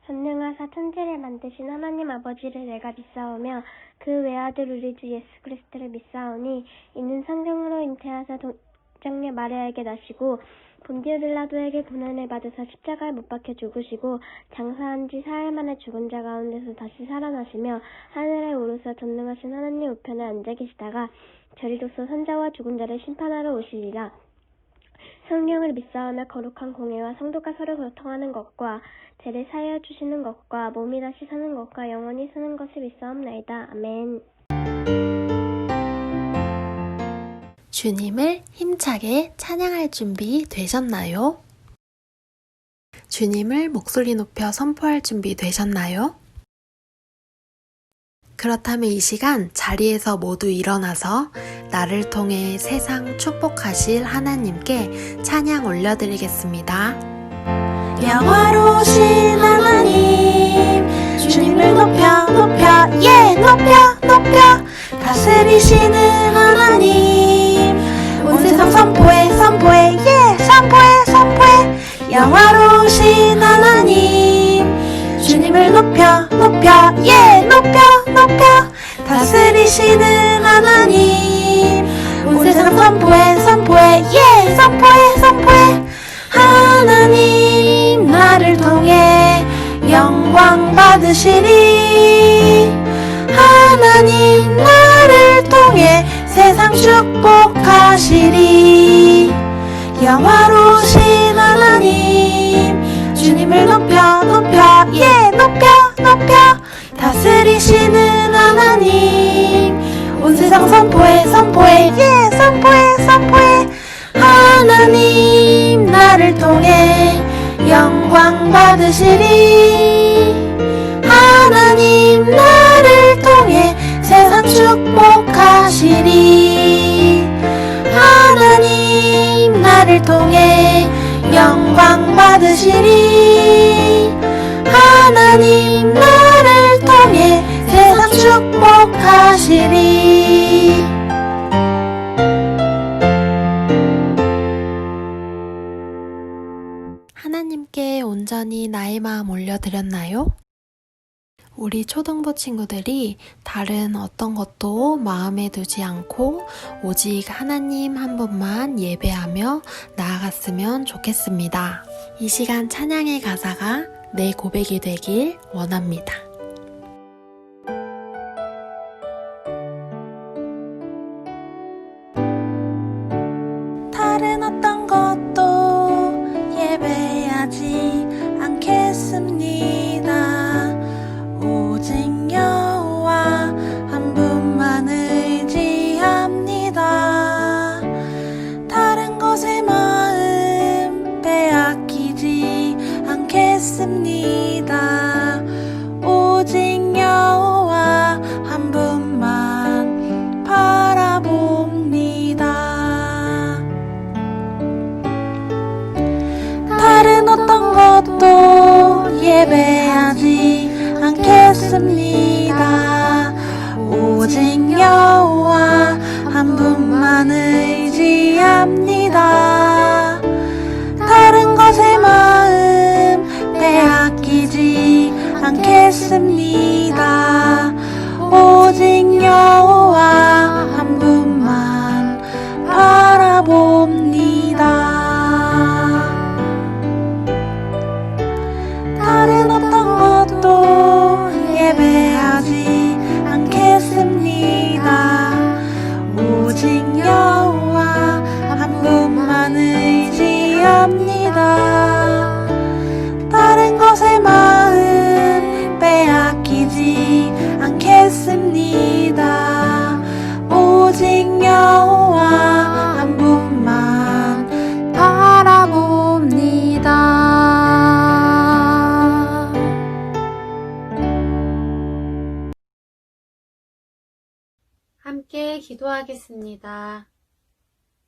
전능하사 천지를 만드신 하나님 아버지를 내가 믿사오며 그 외아들 우리 주 예수 그리스도를 믿사오니 이는 성경으로 잉태하사 동정녀 마리아에게 나시고 본디오 빌라도에게 고난을 받으사 십자가에 못 박혀 죽으시고 장사한 지 사흘 만에 죽은 자 가운데서 다시 살아나시며 하늘에 오르사 전능하신 하나님 우편에 앉아 계시다가 저리로서 선자와 죽은 자를 심판하러 오시리라. 성령을 믿사오며 거룩한 공회와 성도가 서로 교통하는 것과 죄를 사하여 주시는 것과 몸이 다시 사는 것과 영원히 사는 것을 믿사옵나이다. 아멘. 주님을 힘차게 찬양할 준비 되셨나요? 주님을 목소리 높여 선포할 준비 되셨나요? 그렇다면 이 시간 자리에서 모두 일어나서 나를 통해 세상 축복하실 하나님께 찬양 올려드리겠습니다. 영화로우신 하나님 주님을 높여 높여 다스리시는 하나님 온 세상 선포해 영화로우신 하나님 주님을 높여 다스리시는 하나님 온 세상 선포해 하나님 나를 통해 영광 받으시리 하나님 나를 통해 세상 축복하시리 영화로우신 하나님 주님을 높여 다스리시는 하나님 온 세상 선포해 하나님 나를 통해 영광 받으시리 하나님 나를 통해 세상 축복하시리 하나님 나를 통해 영광 받으시리 하나님 나를 통해 세상 축복하시리 하나님께 온전히 나의 마음 올려드렸나요? 우리 초등부 친구들이 다른 어떤 것도 마음에 두지 않고 오직 하나님 한 분만 예배하며 나아갔으면 좋겠습니다. 이 시간 찬양의 가사가 내 고백이 되길 원합니다. 다른 어떤 것도 예배하지 않겠습니다. 오직 여호와 한 분만 의지합니다. 다른 것에 마음 빼앗기지 않겠습니다. 오직 여호와 한 분만 바라봅니다. 다른 어떤 것도 예배하지 않겠습니다. 오직 여호와 한 분만 의지합니다. 다른 것에 마음 빼앗기지 않겠습니다. 오직 여호와 한 분만 바라봅니다. 다른 어떤 것도 예배하지 않겠습니다. 오직 여호와 한 분만 의지합니다. 다른 것에 마음 빼앗기지 않겠습니다. 오직 여호와 한 분만 바라봅니다. 함께 기도하겠습니다.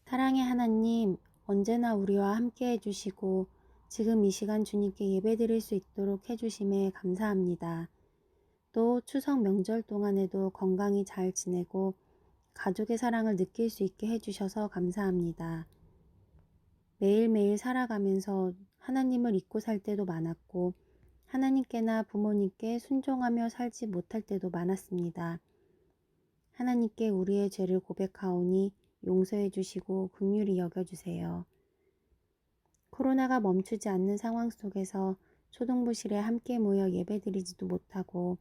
사랑의 하나님, 언제나 우리와 함께 해주시고 지금 이 시간 주님께 예배드릴 수 있도록 해주심에 감사합니다. 또 추석 명절 동안에도 건강히 잘 지내고 가족의 사랑을 느낄 수 있게 해주셔서 감사합니다. 매일매일 살아가면서 하나님을 잊고 살 때도 많았고 하나님께나 부모님께 순종하며 살지 못할 때도 많았습니다. 하나님께 우리의 죄를 고백하오니 용서해 주시고 긍휼히 여겨주세요. 코로나가 멈추지 않는 상황 속에서 초등부실에 함께 모여 예배드리지도 못하고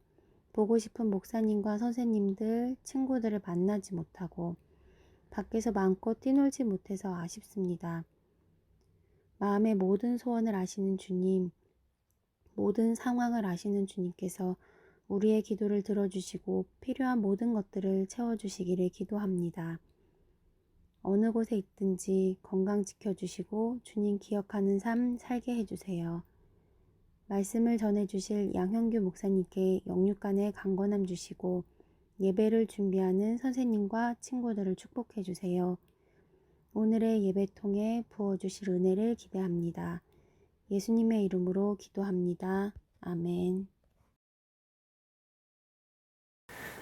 보고 싶은 목사님과 선생님들, 친구들을 만나지 못하고 밖에서 마음껏 뛰놀지 못해서 아쉽습니다. 마음의 모든 소원을 아시는 주님, 모든 상황을 아시는 주님께서 우리의 기도를 들어주시고 필요한 모든 것들을 채워주시기를 기도합니다. 어느 곳에 있든지 건강 지켜주시고 주님 기억하는 삶 살게 해주세요. 말씀을 전해주실 양형규 목사님께 영육간의 강건함 주시고 예배를 준비하는 선생님과 친구들을 축복해 주세요. 오늘의 예배 통해 부어주실 은혜를 기대합니다. 예수님의 이름으로 기도합니다. 아멘.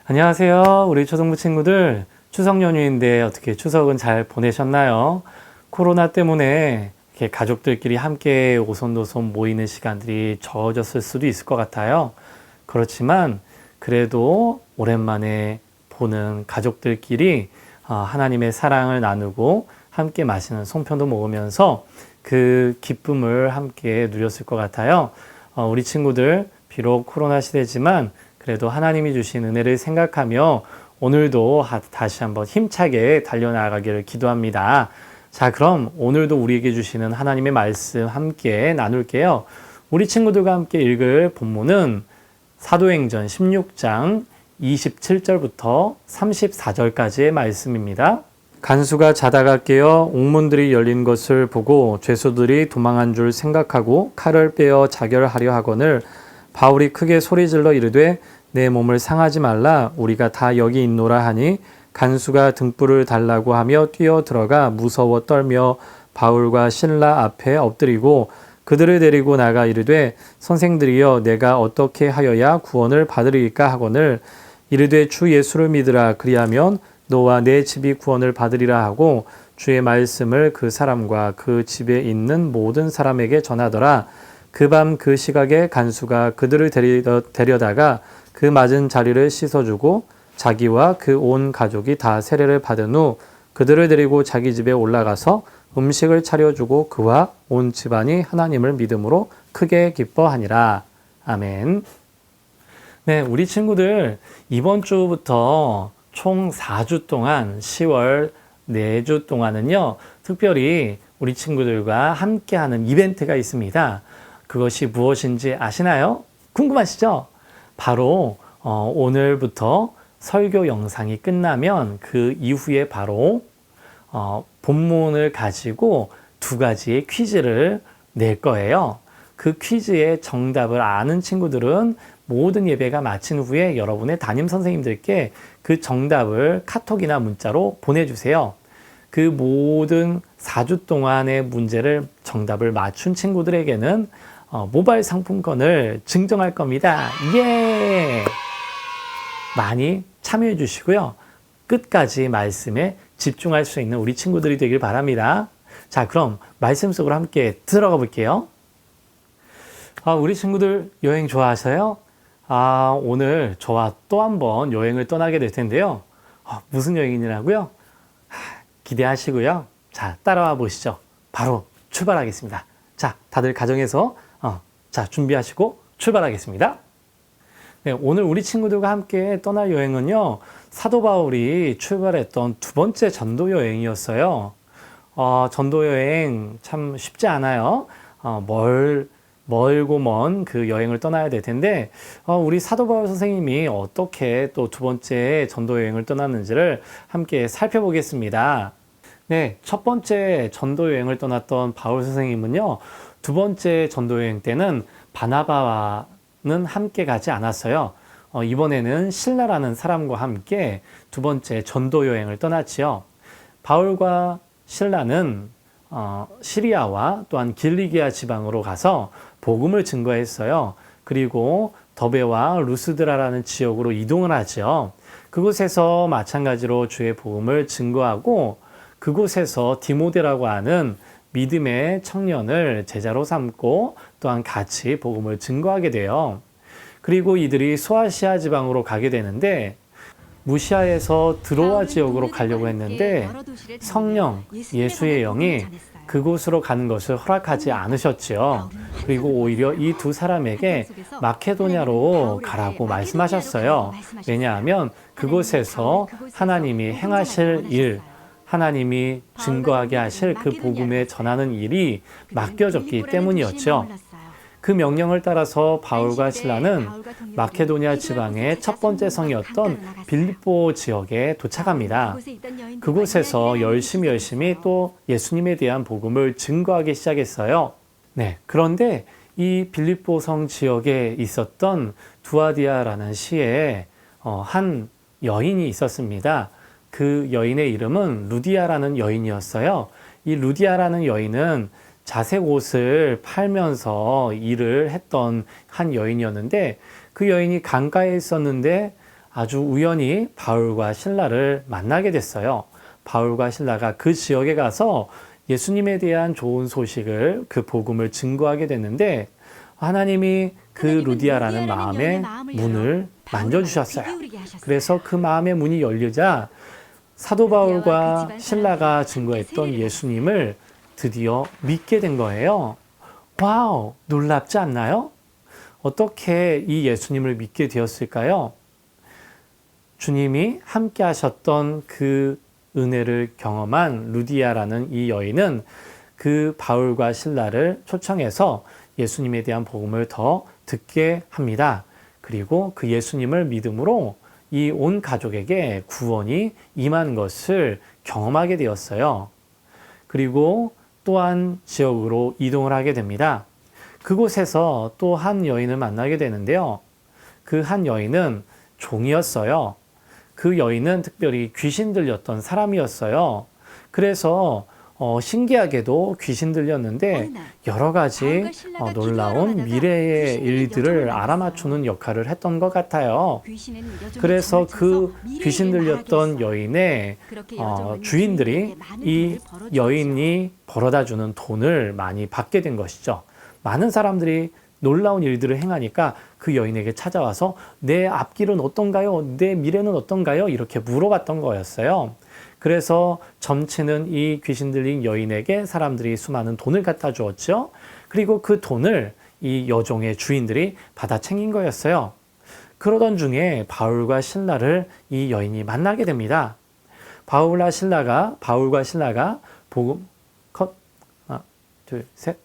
안녕하세요. 우리 초등부 친구들. 추석 연휴인데 어떻게 추석은 잘 보내셨나요? 코로나 때문에 이렇게 가족들끼리 함께 오손도손 모이는 시간들이 적어졌을 수도 있을 것 같아요. 그렇지만 그래도 오랜만에 보는 가족들끼리 하나님의 사랑을 나누고 함께 마시는 송편도 먹으면서 그 기쁨을 함께 누렸을 것 같아요. 우리 친구들 비록 코로나 시대지만 그래도 하나님이 주신 은혜를 생각하며 오늘도 다시 한번 힘차게 달려나가기를 기도합니다. 자, 그럼 오늘도 우리에게 주시는 하나님의 말씀 함께 나눌게요. 우리 친구들과 함께 읽을 본문은 사도행전 16장 27절부터 34절까지의 말씀입니다. 간수가 자다가 깨어 옥문들이 열린 것을 보고 죄수들이 도망한 줄 생각하고 칼을 빼어 자결하려 하거늘 바울이 크게 소리질러 이르되 내 몸을 상하지 말라 우리가 다 여기 있노라 하니 간수가 등불을 달라고 하며 뛰어 들어가 무서워 떨며 바울과 신라 앞에 엎드리고 그들을 데리고 나가 이르되 선생들이여 내가 어떻게 하여야 구원을 받으리까 하거늘 이르되 주 예수를 믿으라 그리하면 너와 내 집이 구원을 받으리라 하고 주의 말씀을 그 사람과 그 집에 있는 모든 사람에게 전하더라. 그 밤 그 시각에 간수가 그들을 데려다가 그 맞은 자리를 씻어주고 자기와 그 온 가족이 다 세례를 받은 후 그들을 데리고 자기 집에 올라가서 음식을 차려주고 그와 온 집안이 하나님을 믿음으로 크게 기뻐하니라. 아멘. 네, 우리 친구들 이번 주부터 총 4주 동안 10월 4주 동안은요. 특별히 우리 친구들과 함께하는 이벤트가 있습니다. 그것이 무엇인지 아시나요? 궁금하시죠? 바로 오늘부터 설교 영상이 끝나면 그 이후에 바로 본문을 가지고 2가지의 퀴즈를 낼 거예요. 그 퀴즈의 정답을 아는 친구들은 모든 예배가 마친 후에 여러분의 담임 선생님들께 그 정답을 카톡이나 문자로 보내주세요. 그 모든 4주 동안의 문제를 정답을 맞춘 친구들에게는 모바일 상품권을 증정할 겁니다. 예! 많이 참여해 주시고요. 끝까지 말씀에 집중할 수 있는 우리 친구들이 되길 바랍니다. 자, 그럼 말씀 속으로 함께 들어가 볼게요. 우리 친구들 여행 좋아하세요? 오늘 저와 또 한 번 여행을 떠나게 될 텐데요. 무슨 여행이냐고요? 기대하시고요. 자, 따라와 보시죠. 바로 출발하겠습니다. 자, 다들 가정에서 자, 준비하시고 출발하겠습니다. 네, 오늘 우리 친구들과 함께 떠날 여행은요. 사도 바울이 출발했던 2번째 전도 여행이었어요. 전도 여행 참 쉽지 않아요. 멀고 먼 그 여행을 떠나야 될 텐데 우리 사도 바울 선생님이 어떻게 또 2번째 전도 여행을 떠났는지를 함께 살펴보겠습니다. 네, 첫 번째 전도 여행을 떠났던 바울 선생님은요. 2번째 전도 여행 때는 바나바와는 함께 가지 않았어요. 이번에는 신라라는 사람과 함께 2번째 전도 여행을 떠났지요. 바울과 신라는 시리아와 또한 길리기아 지방으로 가서 복음을 증거했어요. 그리고 더베와 루스드라라는 지역으로 이동을 하죠. 그곳에서 마찬가지로 주의 복음을 증거하고 그곳에서 디모데라고 하는 믿음의 청년을 제자로 삼고 또한 같이 복음을 증거하게 돼요. 그리고 이들이 소아시아 지방으로 가게 되는데 무시아에서 드로아 지역으로 가려고 했는데 성령, 예수의 영이 그곳으로 가는 것을 허락하지 않으셨지요. 그리고 오히려 이 두 사람에게 마케도냐로 가라고 말씀하셨어요. 왜냐하면 그곳에서 하나님이 행하실 일, 하나님이 증거하게 하실 그 복음에 전하는 일이 맡겨졌기 때문이었죠. 그 명령을 따라서 바울과 실라는 마케도니아 지방의 첫 번째 성이었던 빌립보 지역에 도착합니다. 그곳에서 열심히 또 예수님에 대한 복음을 증거하기 시작했어요. 네, 그런데 이 빌립보 성 지역에 있었던 두아디아라는 시에 한 여인이 있었습니다. 그 여인의 이름은 루디아라는 여인이었어요. 이 루디아라는 여인은 자색 옷을 팔면서 일을 했던 한 여인이었는데 그 여인이 강가에 있었는데 아주 우연히 바울과 실라를 만나게 됐어요. 바울과 실라가 그 지역에 가서 예수님에 대한 좋은 소식을, 그 복음을 증거하게 됐는데 하나님이 그 루디아라는 마음의 문을 만져주셨어요. 그래서 그 마음의 문이 열리자 사도 바울과 실라가 증거했던 예수님을 드디어 믿게 된 거예요. 와우, 놀랍지 않나요? 어떻게 이 예수님을 믿게 되었을까요? 주님이 함께 하셨던 그 은혜를 경험한 루디아라는 이 여인은 그 바울과 실라를 초청해서 예수님에 대한 복음을 더 듣게 합니다. 그리고 그 예수님을 믿음으로 이 온 가족에게 구원이 임한 것을 경험하게 되었어요. 그리고 또한 지역으로 이동을 하게 됩니다. 그곳에서 또 한 여인을 만나게 되는데요. 그 한 여인은 종이었어요. 그 여인은 특별히 귀신 들렸던 사람이었어요. 그래서 신기하게도 귀신 들렸는데 여러 가지 놀라운 미래의 일들을 알아맞추는 역할을 했던 것 같아요. 그래서 그 귀신 들렸던 여인의 주인들이 이 여인이 벌어다 주는 돈을 많이 받게 된 것이죠. 많은 사람들이 놀라운 일들을 행하니까 그 여인에게 찾아와서 내 앞길은 어떤가요? 내 미래는 어떤가요? 이렇게 물어봤던 거였어요. 그래서 점치는 이 귀신 들린 여인에게 사람들이 수많은 돈을 갖다 주었죠. 그리고 그 돈을 이 여종의 주인들이 받아 챙긴 거였어요. 그러던 중에 바울과 실라를 이 여인이 만나게 됩니다. 바울과 실라가 복음 하나, 둘, 셋.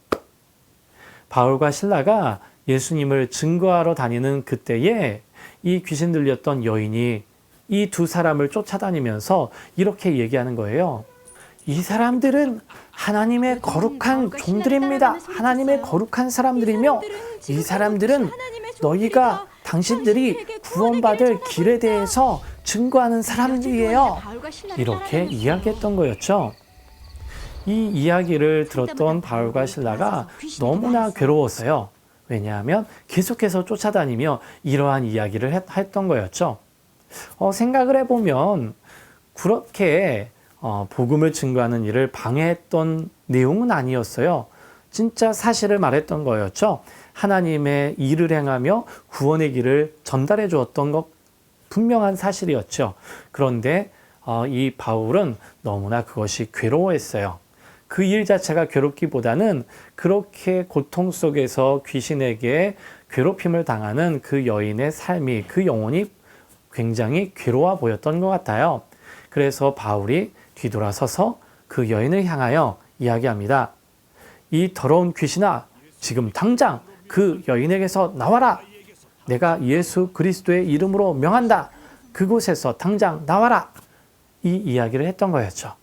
바울과 실라가 예수님을 증거하러 다니는 그때에 이 귀신 들렸던 여인이 이 두 사람을 쫓아다니면서 이렇게 얘기하는 거예요. 이 사람들은 하나님의 거룩한 종들입니다. 하나님의 거룩한 사람들이며 이 사람들은 너희가 당신들이 구원받을 길에 대해서 증거하는 사람들이에요. 이렇게 이야기했던 거였죠. 이 이야기를 들었던 바울과 실라가 너무나 괴로웠어요. 왜냐하면 계속해서 쫓아다니며 이러한 이야기를 했던 거였죠. 생각을 해보면 그렇게 복음을 증거하는 일을 방해했던 내용은 아니었어요. 진짜 사실을 말했던 거였죠. 하나님의 일을 행하며 구원의 길을 전달해 주었던 것 분명한 사실이었죠. 그런데 이 바울은 너무나 그것이 괴로워했어요. 그 일 자체가 괴롭기보다는 그렇게 고통 속에서 귀신에게 괴롭힘을 당하는 그 여인의 삶이, 그 영혼이 굉장히 괴로워 보였던 것 같아요. 그래서 바울이 뒤돌아서서 그 여인을 향하여 이야기합니다. 이 더러운 귀신아, 지금 당장 그 여인에게서 나와라. 내가 예수 그리스도의 이름으로 명한다. 그곳에서 당장 나와라. 이 이야기를 했던 거였죠.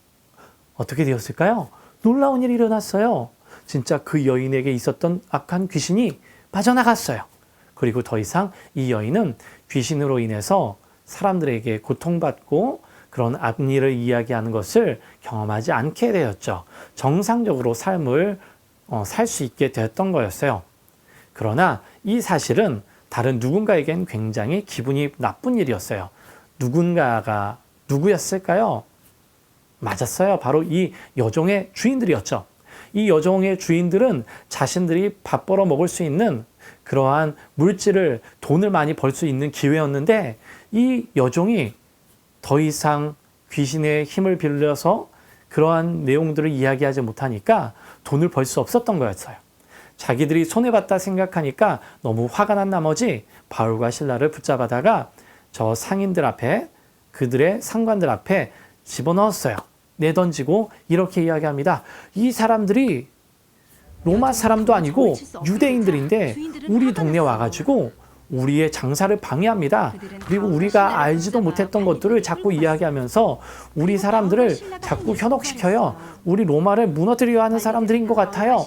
어떻게 되었을까요? 놀라운 일이 일어났어요. 진짜 그 여인에게 있었던 악한 귀신이 빠져나갔어요. 그리고 더 이상 이 여인은 귀신으로 인해서 사람들에게 고통받고 그런 악일을 이야기하는 것을 경험하지 않게 되었죠. 정상적으로 삶을 살 수 있게 되었던 거였어요. 그러나 이 사실은 다른 누군가에겐 굉장히 기분이 나쁜 일이었어요. 누군가가 누구였을까요? 맞았어요. 바로 이 여종의 주인들이었죠. 이 여종의 주인들은 자신들이 밥 벌어 먹을 수 있는 그러한 물질을, 돈을 많이 벌 수 있는 기회였는데 이 여종이 더 이상 귀신의 힘을 빌려서 그러한 내용들을 이야기하지 못하니까 돈을 벌 수 없었던 거였어요. 자기들이 손해봤다 생각하니까 너무 화가 난 나머지 바울과 실라를 붙잡아다가 저 상인들 앞에, 그들의 상관들 앞에 집어넣었어요. 내던지고 이렇게 이야기합니다. 이 사람들이 로마 사람도 아니고 유대인들인데 우리 동네 와가지고 우리의 장사를 방해합니다. 그리고 우리가 알지도 못했던 것들을 자꾸 이야기하면서 우리 사람들을 자꾸 현혹시켜요. 우리 로마를 무너뜨리려 하는 사람들인 것 같아요.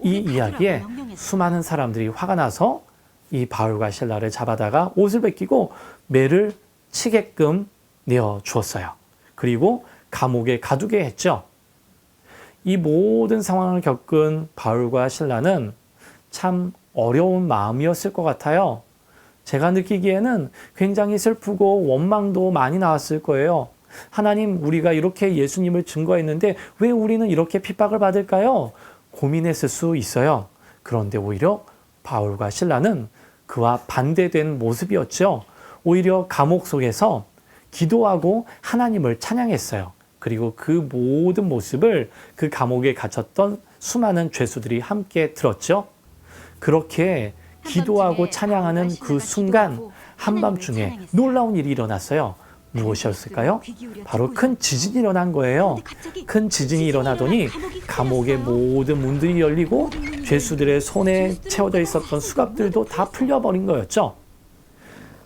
이 이야기에 수많은 사람들이 화가 나서 이 바울과 실라를 잡아다가 옷을 벗기고 매를 치게끔 내어주었어요. 그리고 감옥에 가두게 했죠. 이 모든 상황을 겪은 바울과 실라는 참 어려운 마음이었을 것 같아요. 제가 느끼기에는 굉장히 슬프고 원망도 많이 나왔을 거예요. 하나님, 우리가 이렇게 예수님을 증거했는데 왜 우리는 이렇게 핍박을 받을까요? 고민했을 수 있어요. 그런데 오히려 바울과 실라는 그와 반대된 모습이었죠. 오히려 감옥 속에서 기도하고 하나님을 찬양했어요. 그리고 그 모든 모습을 그 감옥에 갇혔던 수많은 죄수들이 함께 들었죠. 그렇게 기도하고 찬양하는 그 순간 한밤중에 놀라운 일이 일어났어요. 무엇이었을까요? 바로 큰 지진이 일어난 거예요. 큰 지진이 일어나더니 감옥의 모든 문들이 열리고 죄수들의 손에 채워져 있었던 수갑들도 다 풀려버린 거였죠.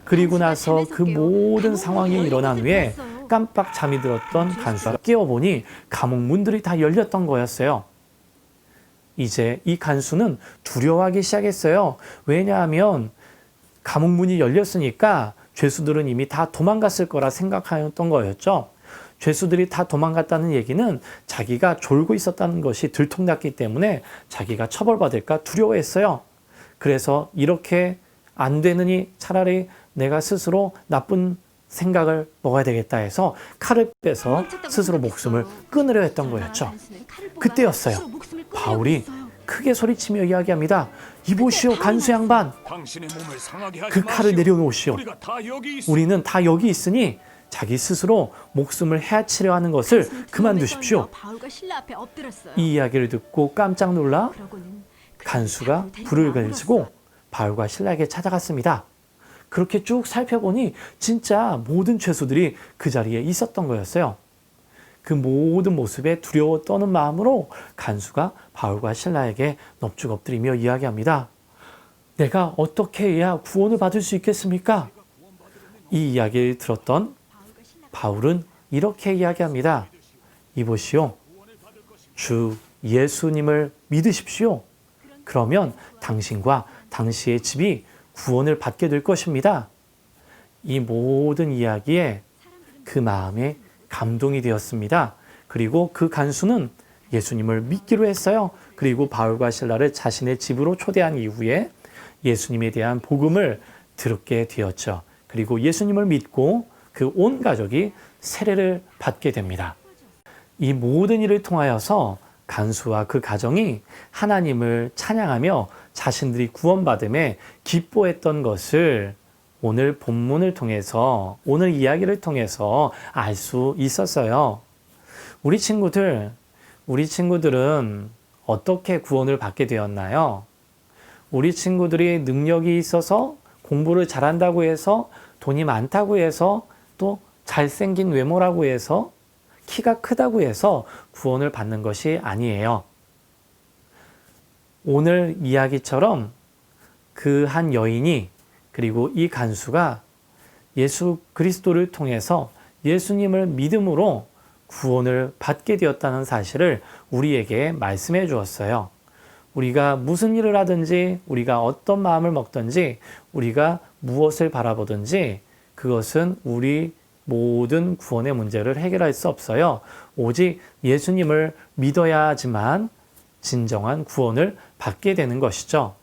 그리고 나서 그 모든 상황이 일어난 후에 깜빡 잠이 들었던 간수가 깨어보니 감옥 문들이 다 열렸던 거였어요. 이제 이 간수는 두려워하기 시작했어요. 왜냐하면 감옥 문이 열렸으니까 죄수들은 이미 다 도망갔을 거라 생각하였던 거였죠. 죄수들이 다 도망갔다는 얘기는 자기가 졸고 있었다는 것이 들통났기 때문에 자기가 처벌받을까 두려워했어요. 그래서 이렇게 안 되느니 차라리 내가 스스로 나쁜 생각을 먹어야 되겠다 해서 칼을 빼서 스스로 목숨을 끊으려 했던 거였죠. 그때였어요. 바울이 크게 소리치며 이야기합니다. 이보시오, 간수 양반. 그 칼을 내려놓으시오. 우리는 다 여기 있으니 자기 스스로 목숨을 해치려 하는 것을 그만두십시오. 이 이야기를 듣고 깜짝 놀라 간수가 불을 가지고 바울과 실라에게 찾아갔습니다. 그렇게 쭉 살펴보니 진짜 모든 죄수들이 그 자리에 있었던 거였어요. 그 모든 모습에 두려워 떠는 마음으로 간수가 바울과 실라에게 넙죽 엎드리며 이야기합니다. 내가 어떻게 해야 구원을 받을 수 있겠습니까? 이 이야기를 들었던 바울은 이렇게 이야기합니다. 이보시오, 주 예수님을 믿으십시오. 그러면 당신과 당신의 집이 구원을 받게 될 것입니다. 이 모든 이야기에 그 마음에 감동이 되었습니다. 그리고 그 간수는 예수님을 믿기로 했어요. 그리고 바울과 실라를 자신의 집으로 초대한 이후에 예수님에 대한 복음을 듣게 되었죠. 그리고 예수님을 믿고 그 온 가족이 세례를 받게 됩니다. 이 모든 일을 통하여서 간수와 그 가정이 하나님을 찬양하며 자신들이 구원받음에 기뻐했던 것을 오늘 본문을 통해서, 오늘 이야기를 통해서 알 수 있었어요. 우리 친구들은 어떻게 구원을 받게 되었나요? 우리 친구들이 능력이 있어서 공부를 잘한다고 해서 돈이 많다고 해서 또 잘생긴 외모라고 해서 키가 크다고 해서 구원을 받는 것이 아니에요. 오늘 이야기처럼 그 한 여인이 그리고 이 간수가 예수 그리스도를 통해서 예수님을 믿음으로 구원을 받게 되었다는 사실을 우리에게 말씀해 주었어요. 우리가 무슨 일을 하든지, 우리가 어떤 마음을 먹든지, 우리가 무엇을 바라보든지 그것은 우리 모든 구원의 문제를 해결할 수 없어요. 오직 예수님을 믿어야지만 진정한 구원을 받게 되는 것이죠.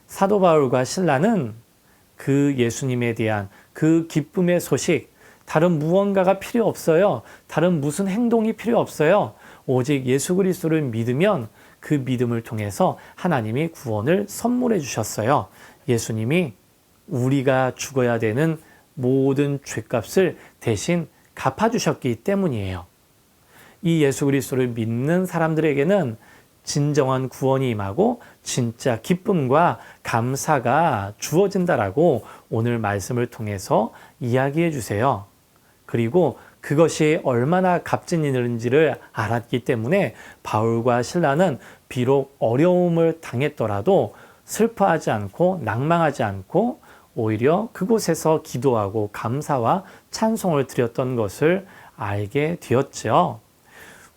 사도 바울과 실라는 그 예수님에 대한 그 기쁨의 소식, 다른 무언가가 필요 없어요. 다른 무슨 행동이 필요 없어요. 오직 예수 그리스도를 믿으면 그 믿음을 통해서 하나님이 구원을 선물해 주셨어요. 예수님이 우리가 죽어야 되는 모든 죄값을 대신 갚아주셨기 때문이에요. 이 예수 그리스도를 믿는 사람들에게는 진정한 구원이 임하고 진짜 기쁨과 감사가 주어진다라고 오늘 말씀을 통해서 이야기해 주세요. 그리고 그것이 얼마나 값진 일인지를 알았기 때문에 바울과 실라는 비록 어려움을 당했더라도 슬퍼하지 않고 낭망하지 않고 오히려 그곳에서 기도하고 감사와 찬송을 드렸던 것을 알게 되었죠.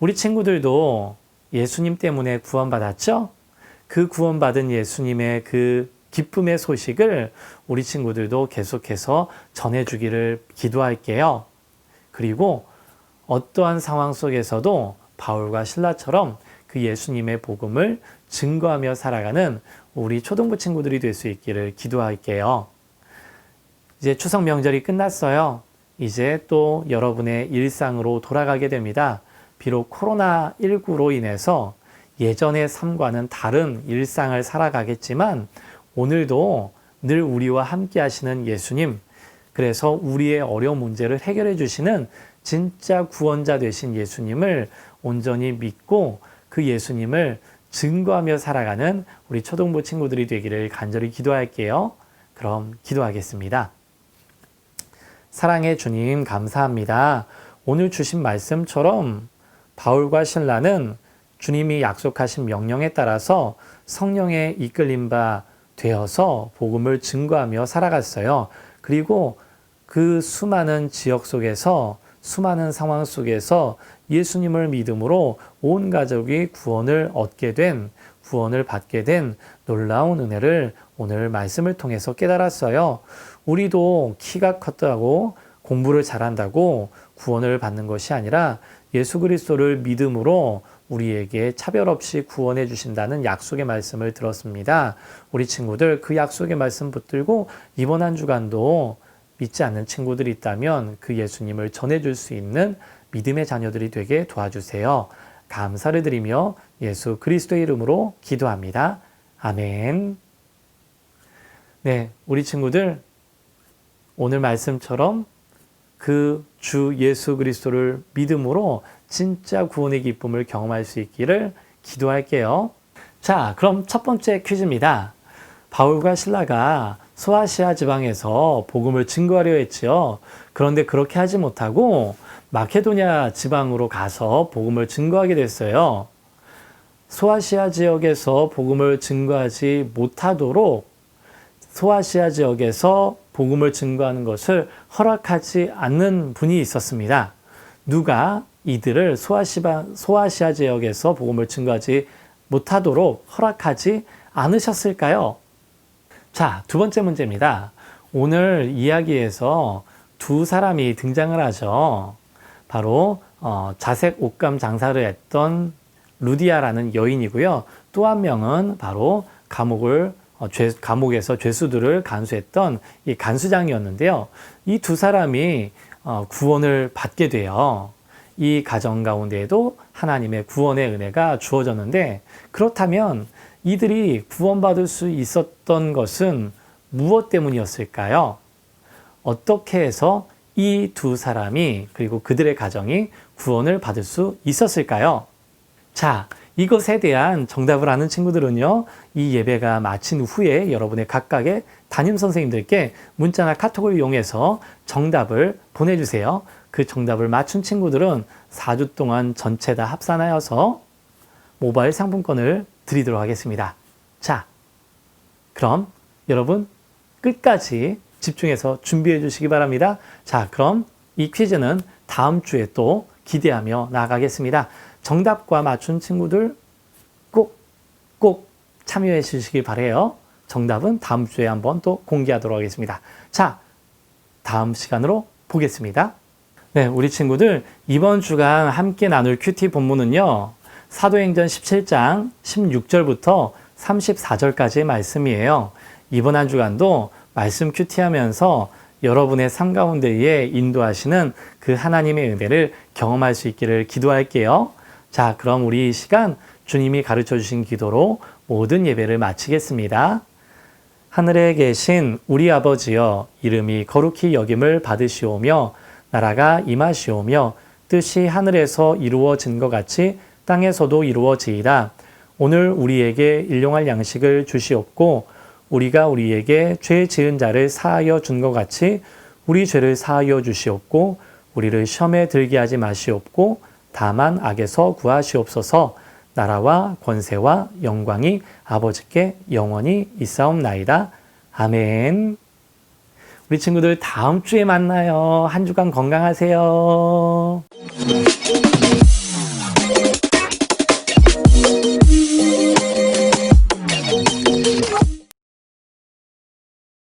우리 친구들도 예수님 때문에 구원받았죠? 그 구원받은 예수님의 그 기쁨의 소식을 우리 친구들도 계속해서 전해주기를 기도할게요. 그리고 어떠한 상황 속에서도 바울과 실라처럼 그 예수님의 복음을 증거하며 살아가는 우리 초등부 친구들이 될 수 있기를 기도할게요. 이제 추석 명절이 끝났어요. 이제 또 여러분의 일상으로 돌아가게 됩니다. 비록 코로나19로 인해서 예전의 삶과는 다른 일상을 살아가겠지만 오늘도 늘 우리와 함께 하시는 예수님, 그래서 우리의 어려운 문제를 해결해 주시는 진짜 구원자 되신 예수님을 온전히 믿고 그 예수님을 증거하며 살아가는 우리 초등부 친구들이 되기를 간절히 기도할게요. 그럼 기도하겠습니다. 사랑의 주님 감사합니다. 오늘 주신 말씀처럼 바울과 실라는 주님이 약속하신 명령에 따라서 성령의 이끌림 바 되어서 복음을 증거하며 살아갔어요. 그리고 그 수많은 지역 속에서 수많은 상황 속에서 예수님을 믿음으로 온 가족이 구원을 얻게 된, 구원을 받게 된 놀라운 은혜를 오늘 말씀을 통해서 깨달았어요. 우리도 키가 컸다고 공부를 잘한다고 구원을 받는 것이 아니라 예수 그리스도를 믿음으로 우리에게 차별 없이 구원해 주신다는 약속의 말씀을 들었습니다. 우리 친구들 그 약속의 말씀 붙들고 이번 한 주간도 믿지 않는 친구들이 있다면 그 예수님을 전해줄 수 있는 믿음의 자녀들이 되게 도와주세요. 감사를 드리며 예수 그리스도의 이름으로 기도합니다. 아멘. 네, 우리 친구들 오늘 말씀처럼 그 주 예수 그리스도를 믿음으로 진짜 구원의 기쁨을 경험할 수 있기를 기도할게요. 자, 그럼 첫 번째 퀴즈입니다. 바울과 실라가 소아시아 지방에서 복음을 증거하려 했지요. 그런데 그렇게 하지 못하고 마케도냐 지방으로 가서 복음을 증거하게 됐어요. 소아시아 지역에서 복음을 증거하지 못하도록 소아시아 지역에서 복음을 증거하는 것을 허락하지 않는 분이 있었습니다. 누가 이들을 소아시아 지역에서 복음을 증거하지 못하도록 허락하지 않으셨을까요? 자, 두 번째 문제입니다. 오늘 이야기에서 두 사람이 등장을 하죠. 바로 자색 옷감 장사를 했던 루디아라는 여인이고요. 또 한 명은 바로 감옥에서 죄수들을 간수했던 이 간수장이었는데요. 이 두 사람이 구원을 받게 돼요. 이 가정 가운데에도 하나님의 구원의 은혜가 주어졌는데, 그렇다면 이들이 구원받을 수 있었던 것은 무엇 때문이었을까요? 어떻게 해서 이 두 사람이 그리고 그들의 가정이 구원을 받을 수 있었을까요? 자, 이것에 대한 정답을 아는 친구들은요, 이 예배가 마친 후에 여러분의 각각의 담임 선생님들께 문자나 카톡을 이용해서 정답을 보내주세요. 그 정답을 맞춘 친구들은 4주 동안 전체 다 합산하여서 모바일 상품권을 드리도록 하겠습니다. 자, 그럼 여러분 끝까지 집중해서 준비해 주시기 바랍니다. 자, 그럼 이 퀴즈는 다음 주에 또 기대하며 나아가겠습니다. 정답과 맞춘 친구들 꼭 참여해 주시기 바라요. 정답은 다음 주에 한번 또 공개하도록 하겠습니다. 자, 다음 시간으로 보겠습니다. 네, 우리 친구들 이번 주간 함께 나눌 큐티 본문은요. 사도행전 17장 16절부터 34절까지의 말씀이에요. 이번 한 주간도 말씀 큐티하면서 여러분의 삶 가운데에 인도하시는 그 하나님의 은혜를 경험할 수 있기를 기도할게요. 자, 그럼 우리 이 시간 주님이 가르쳐 주신 기도로 모든 예배를 마치겠습니다. 하늘에 계신 우리 아버지여, 이름이 거룩히 여김을 받으시오며 나라가 임하시오며 뜻이 하늘에서 이루어진 것 같이 땅에서도 이루어지이다. 오늘 우리에게 일용할 양식을 주시옵고 우리가 우리에게 죄 지은 자를 사하여 준 것 같이 우리 죄를 사하여 주시옵고 우리를 시험에 들게 하지 마시옵고 다만 악에서 구하시옵소서. 나라와 권세와 영광이 아버지께 영원히 있사옵나이다. 아멘. 우리 친구들 다음 주에 만나요. 한 주간 건강하세요.